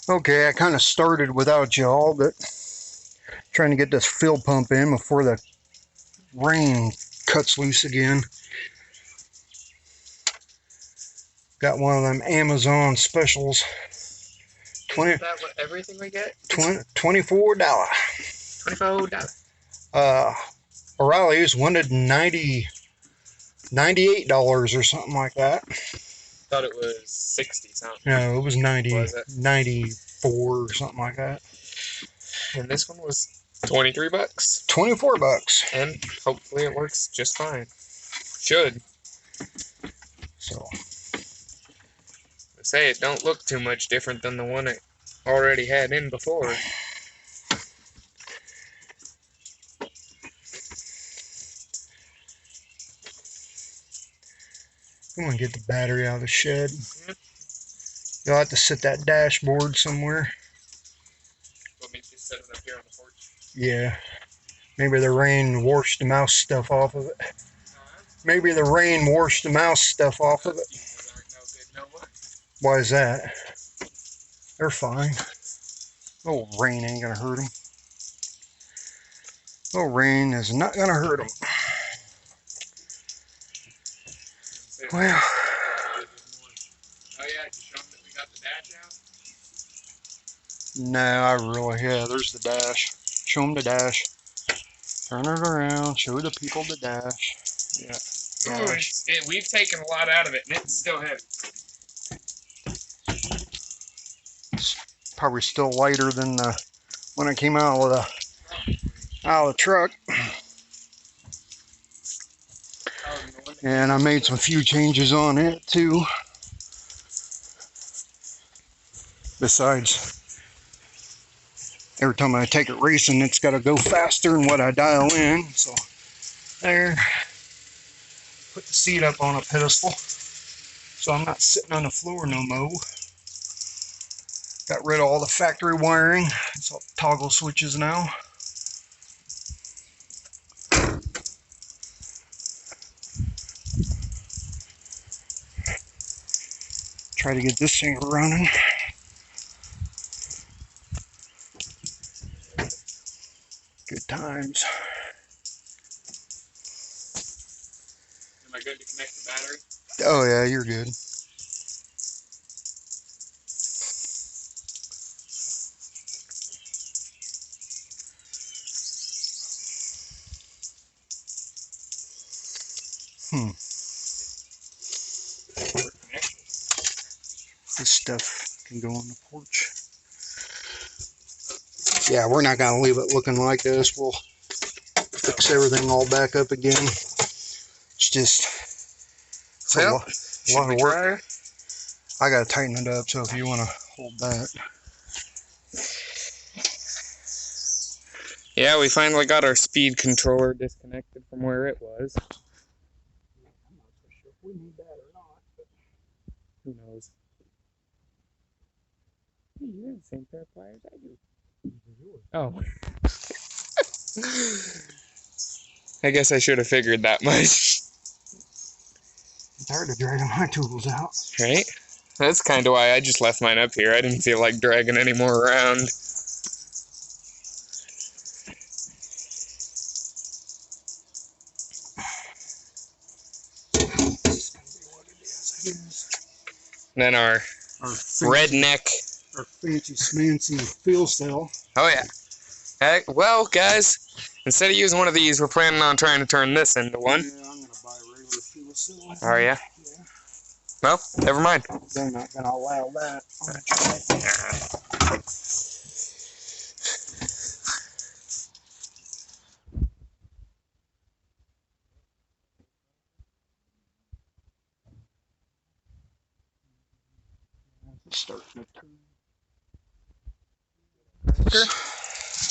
Okay, I kind of started without y'all, but trying to get this fill pump in before the rain cuts loose again. Got one of them Amazon specials. Isn't that what everything we get? $24. $24. O'Reilly's wanted $98 or something like that. Thought it was 60 something. No, it was 90, Was it? 94 or something like that. And this one was 23 bucks. 24 bucks. And hopefully it works just fine. Should. So I say it don't look too much different than the one it already had in before. I'm gonna get the battery out of the shed. Yep. You'll have to set that dashboard somewhere. Want me to just set it up here on the porch? Yeah. Maybe the rain washed the mouse stuff off of it. Maybe the rain washed the mouse stuff off of it. Why is that? They're fine. Oh, rain ain't gonna hurt them. Oh, rain is not gonna hurt them. Well. Oh yeah, did you show them that we got the dash out? No, I really, yeah, there's the dash. Show them the dash. Turn it around, show the people the dash. Yeah. Gosh. We've taken a lot out of it, and it's still heavy. It's probably still lighter than when it came out of the truck. And I made some few changes on it too. Besides, every time I take it racing, it's got to go faster than what I dial in. So there, put the seat up on a pedestal, so I'm not sitting on the floor no more. Got rid of all the factory wiring. It's all toggle switches now. Try to get this thing running. Good times. Am I good to connect the battery? Oh yeah, you're good. This stuff can go on the porch. Yeah, we're not gonna leave it looking like this. We'll fix everything all back up again. It's just a lot of work. I gotta tighten it up, so if you want to hold that. Yeah, we finally got our speed controller disconnected from where it was. I'm not so sure if we need that or not, but who knows? Hey, you have the same pair of pliers I do. Oh. I guess I should have figured that much. I'm tired of dragging my tools out. Right? That's kind of why I just left mine up here. I didn't feel like dragging any more around. Then our redneck. Our fancy smancy fuel cell. Oh yeah. Hey, well, guys, instead of using one of these, we're planning on trying to turn this into one. Yeah, I'm gonna buy a regular fuel cell. Are ya? Yeah. Well, never mind. They're not gonna allow that on the track. Starting to turn.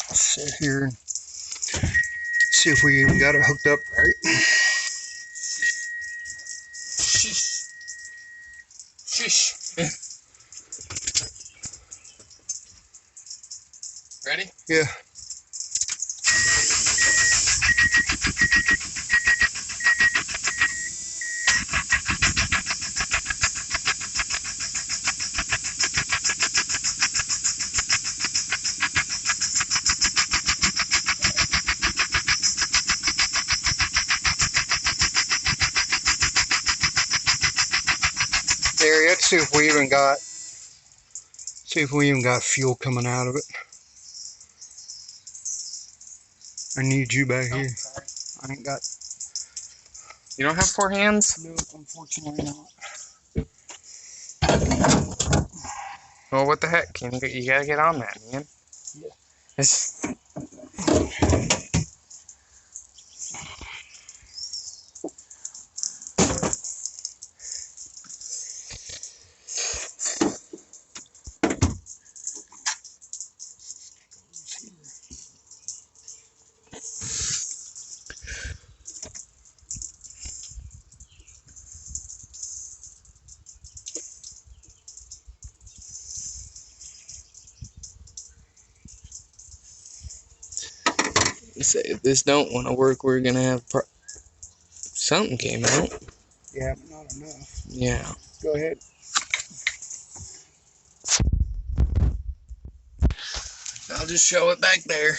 I'll sit here and see if we even got it hooked up right. Sheesh. Sheesh. Ready? Yeah. let's see if we even got fuel coming out of it. I need you back here. Sorry. I ain't got. You don't have 4 hands? No, unfortunately not. Well, what the heck? You gotta get on that, man. Yeah. Say if this don't want to work, we're gonna have something came out. Yeah, but not enough. Yeah. Go ahead. I'll just show it back there.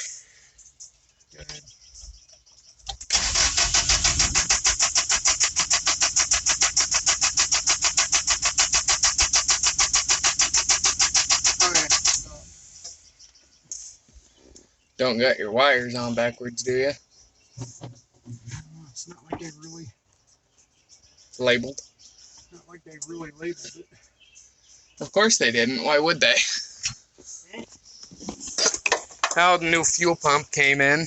Go ahead. Okay. Don't got your wires on backwards, do you? It's not like they really. Labeled. Not like they really labeled it. Of course they didn't. Why would they? How the new fuel pump came in.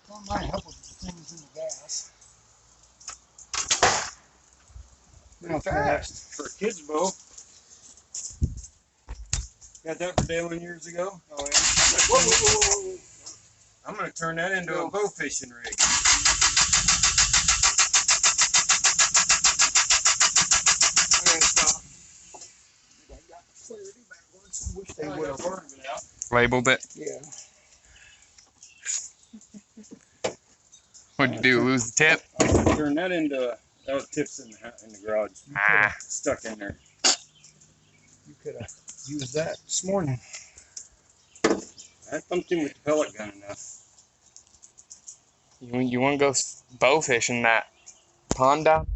Well, it might help with the things in the gas. Now fast. For a kid's bow. Got that for Dalen years ago. Oh, yeah. Whoa, whoa, whoa, whoa. I'm going to turn that into a bow fishing rig. I'm gonna stop. I got clarity backwards. I wish they would have. part of it out. Labeled it. Yeah. What'd you do? Lose the tip? I'm going to turn that into that was tips in the garage. Ah. Stuck in there. You could have used that this morning. I thumped him with the pellet gun enough. You want to go bow fishing that pond down?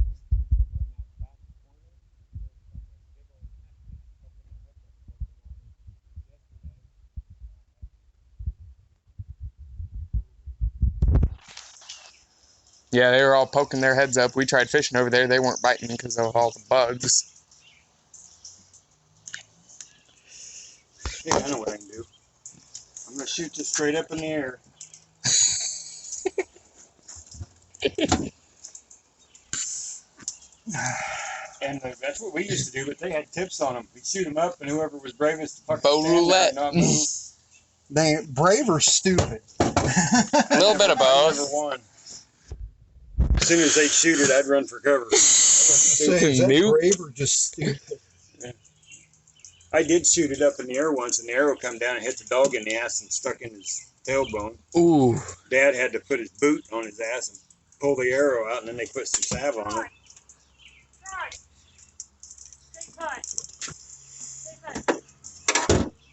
Yeah, they were all poking their heads up. We tried fishing over there. They weren't biting because of all the bugs. Yeah, I know what I can do. I'm going to shoot this straight up in the air. And that's what we used to do, but they had tips on them. We'd shoot them up, and whoever was bravest to fucking Bow stand there roulette. and not move. They ain't brave or stupid. A little bit of I both. never won. As soon as they shoot it, I'd run for cover. Say, is that Nope. brave or just stupid? I did shoot it up in the air once, and the arrow come down and hit the dog in the ass and stuck in his tailbone. Ooh. Dad had to put his boot on his ass and pull the arrow out, and then they put some salve on it.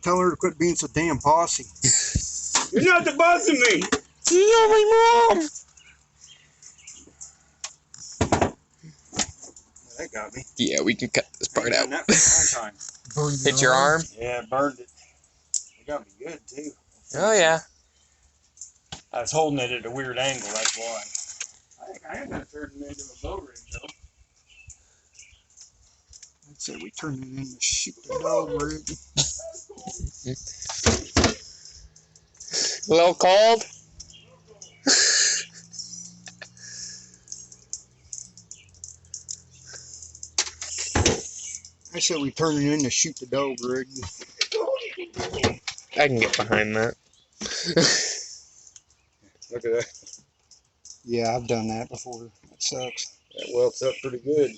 Tell her to quit being so damn posse. You're not the boss of me! You're my mom! That got me. Yeah, we can cut this part out. I've done that for a long time. Burned Hit your arm? Yeah, it burned it. It got me good, too. Oh, yeah. I was holding it at a weird angle, that's why. I think I am going to turn it into a bow rig, though. I'd say we turn it into shoot the dog rig. A little cold? I said we turn it into shoot the dog rig. I can get behind that. Look at that. Yeah, I've done that before. That sucks. That welts up pretty good.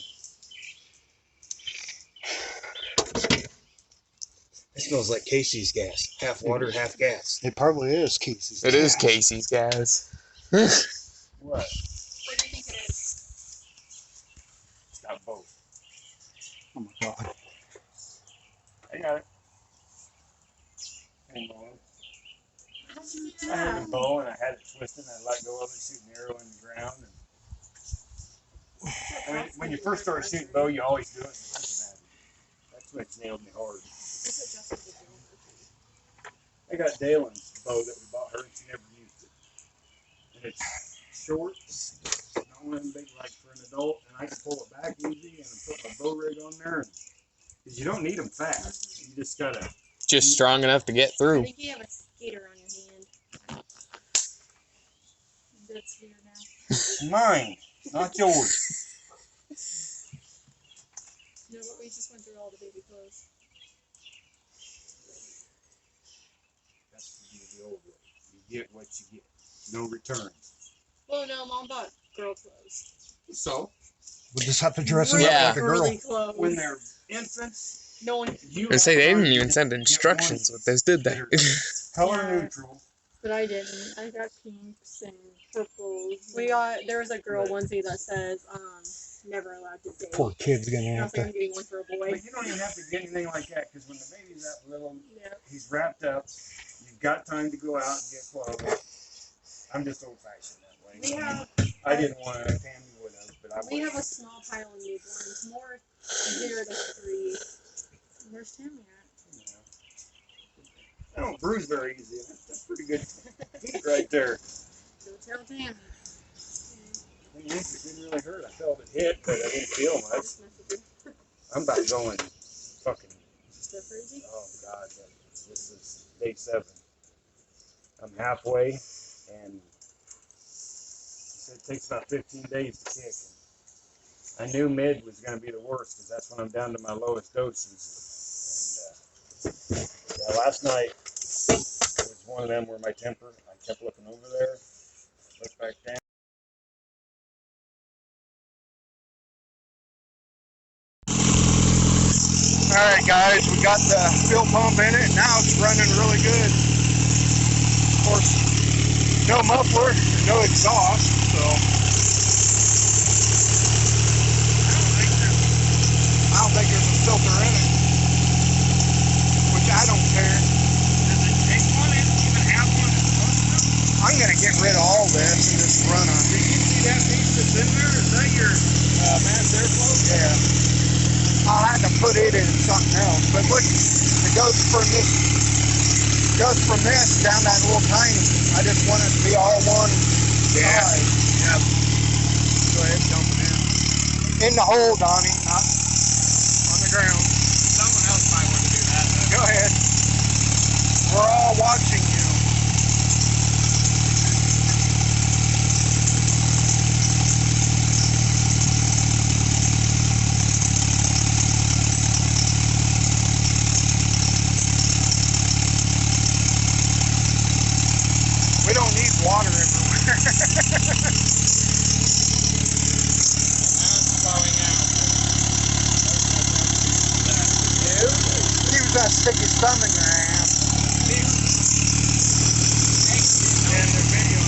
It smells like Casey's gas. Half water, half gas. It probably is Casey's. It is Casey's, guys. What? What do you think it is? It's got both. Oh my god. I got it. Hang on. I had a bow and I had it twisting. I let go of it, shoot an arrow in the ground. And I mean, when you first start shooting bow, you always do it. That's what's nailed me hard. I got Dalen's bow that we bought her, and she never used it. And it's short, not one of them big like for an adult, and I can pull it back easy and put my bow rig on there. Because you don't need them fast. You just gotta. Just strong enough to get I through. think you have a skater on your hand. That's weird now. Mine, not yours. No, but we just went through all the baby clothes. That's the old way. You get what you get. No returns. Oh no, Mom bought girl clothes. So We just have to dress them Yeah. up like a girl. Girly clothes. when they're infants, no one. I say they didn't even send instructions with this, did they? color Yeah. neutral. But I didn't. I got pinks and purples. There was a girl onesie that says, never allowed to date. Poor kid's gonna I have don't think to. I'm getting one for a boy. But you don't even have to get anything like that because when the baby's that little, Yep. he's wrapped up. You've got time to go out and get clothes. I'm just old fashioned that way. I didn't want to. Tammy would have, but I We would. have a small pile of newborns, more 0 to 3. Where's Tammy at? I don't bruise very easy. That's pretty good heat right there. Go tell Tammy. It didn't really hurt. I felt it hit, but I didn't feel much. Just message you. I'm about going fucking. So crazy. Oh God, this is day 7. I'm halfway, and he said it takes about 15 days to kick. And I knew mid was going to be the worst because that's when I'm down to my lowest doses. And yeah, last night was one of them where my temper. I kept looking over there, looked back down. Alright guys, we got the fuel pump in it. Now it's running really good. Of course, no muffler, no exhaust, so I don't think there's a filter in it. Which I don't care. Does it take one? Even have one? I'm gonna get rid of all this and just run a. Did you see that piece that's in there? Is that your mass airflow? Yeah. I'll have to put it in something else. But look, it goes from this down that little tiny. I just want it to be all one size. Yep. Go ahead, dump it in. In the hole, Donnie, not on the ground. Someone else might want to do that. Go ahead. We're all watching you. We don't need water everywhere. He was gonna stick his thumb in your ass. And the video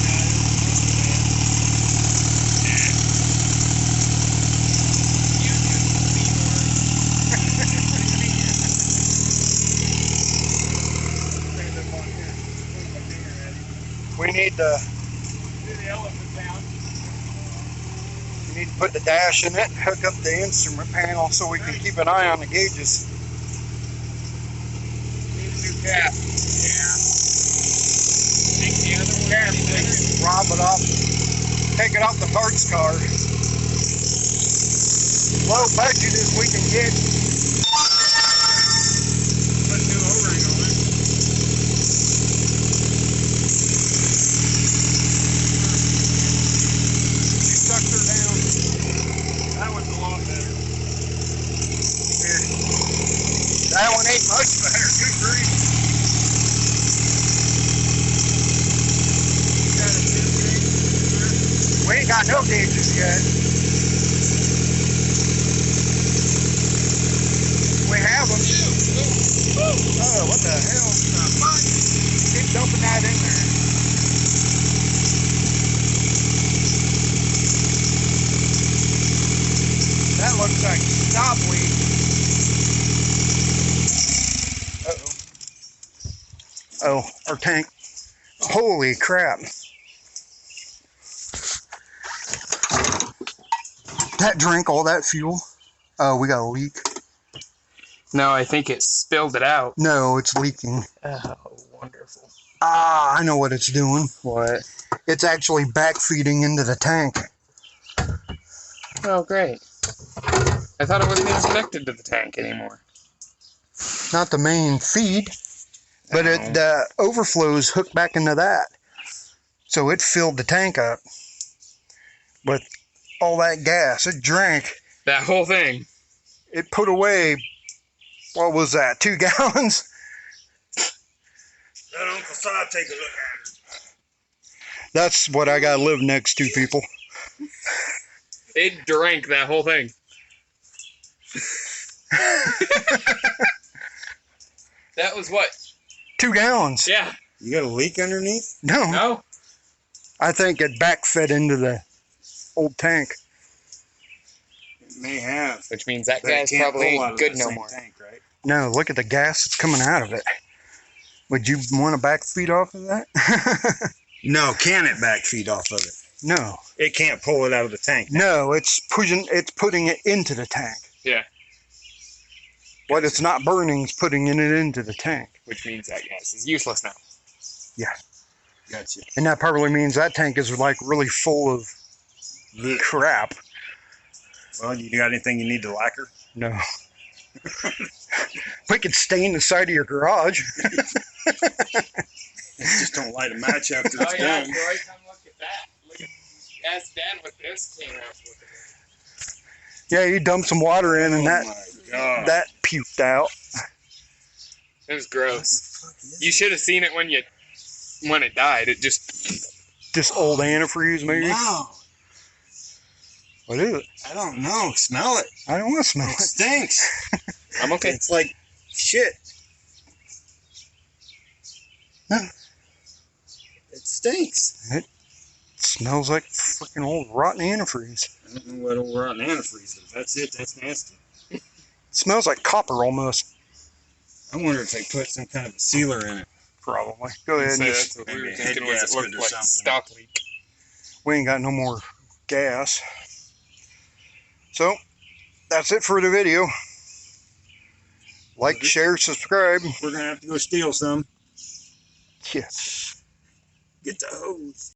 We need to. We need to put the dash in it, hook up the instrument panel so we can keep an eye on the gauges. Need a new cap. Yeah. Take the other cap. Rob it off. Take it off the parts car. Low budget as we can get. Put a new O-ring on it. She sucked her down. That one's a lot better. Here. That one ain't much better. Good grief. We ain't got no gauges yet. We have them. Oh, what the hell? Keep dumping that in there. That looks like knobweed. Uh-oh. Oh, our tank. Holy crap. That drank all that fuel. Oh, we got a leak. No, I think it spilled it out. No, it's leaking. Oh, wonderful. Ah, I know what it's doing. What? It's actually backfeeding into the tank. Oh, great. I thought it wasn't even connected to the tank anymore. Not the main feed, but the overflows hooked back into that. So it filled the tank up with all that gas. It drank. That whole thing. It put away, what was that, 2 gallons? Let Uncle Si take a look at it. That's what I gotta live next to, people. It drank that whole thing. That was what? 2 gallons. Yeah. You got a leak underneath? No, No? I think it backfed into the old tank. It may have. Which means that But it gas can't probably pull out ain't of good that no same more. tank, right? No, look at the gas that's coming out of it. Would you want to backfeed off of that? No, can it backfeed off of it? No. It can't pull it out of the tank. No, it's putting it into the tank. Yeah. What it's not burning is putting it into the tank. Which means that gas is useless now. Gotcha. And that probably means that tank is like really full of crap. Well, you got anything you need to lacquer? No. We could stain the side of your garage. Just don't light a match after Oh, it's yeah, done. Troy, come look at that. Look at, ask Dan what this came out with. Yeah, you dump some water in and Oh my God. that puked out. It was gross. You should have seen it when it died. It just... Just old antifreeze, maybe? Wow. What is it? I don't know. Smell it. I don't want to smell It it. stinks. I'm okay. It's like shit. No. It stinks. It smells like freaking old rotten antifreeze. I don't know what old rotten antifreeze is. That's it. That's nasty. It smells like copper almost. I wonder if they put some kind of a sealer in it. Probably. Go ahead. So And that's what we were maybe a thinking head was it gasket looked or like something. stock leak. we ain't got no more gas. So, that's it for the video. Like, share, subscribe. We're going to have to go steal some. Yes. Get the hose.